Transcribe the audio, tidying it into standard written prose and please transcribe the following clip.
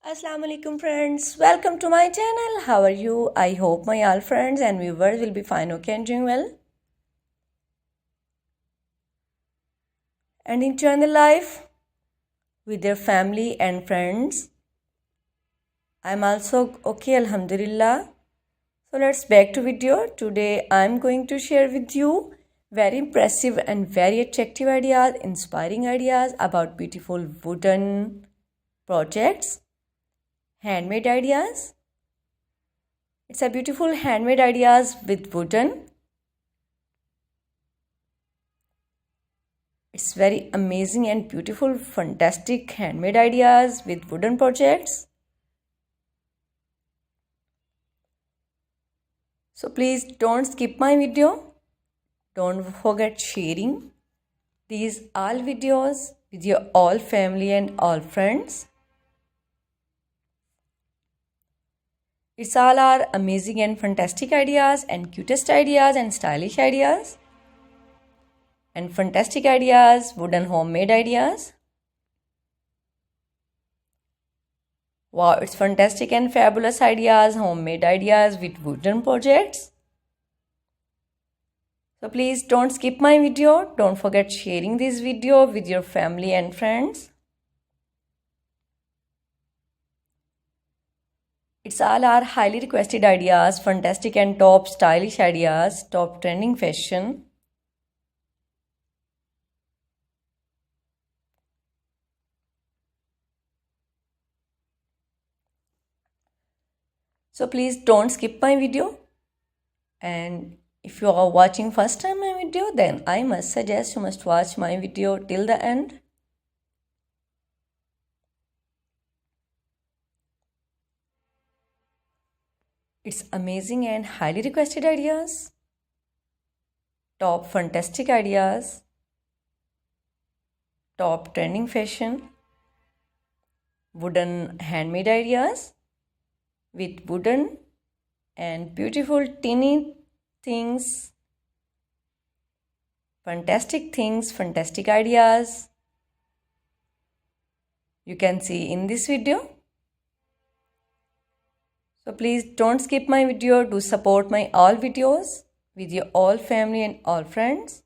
Assalamu alaikum friends, welcome to my channel. How are you? I hope my all friends and viewers will be fine, okay, and doing well and enjoying the life with their family and friends. I'm also okay, alhamdulillah. So let's back to video. Today I'm going to share with you very impressive and very attractive ideas, inspiring ideas about beautiful wooden projects, handmade ideas. It's a beautiful handmade ideas with wooden. It's very amazing and beautiful, fantastic handmade ideas with wooden projects. So please don't skip my video. Don't forget sharing these all videos with your all family and all friends. It's all our amazing and fantastic ideas and cutest ideas and stylish ideas and fantastic ideas, wooden homemade ideas. Wow, it's fantastic and fabulous ideas, homemade ideas with wooden projects. So please don't skip my video. Don't forget sharing this video with your family and friends. It's all our highly requested ideas, fantastic and top stylish ideas, top trending fashion. So please don't skip my video. And if you are watching first time my video, then I must suggest you must watch my video till the end. It's amazing and highly requested ideas, top fantastic ideas, top trending fashion, wooden handmade ideas with wooden and beautiful teeny things, fantastic ideas you can see in this video. So please don't skip my video. Do support my all videos with your all family and all friends.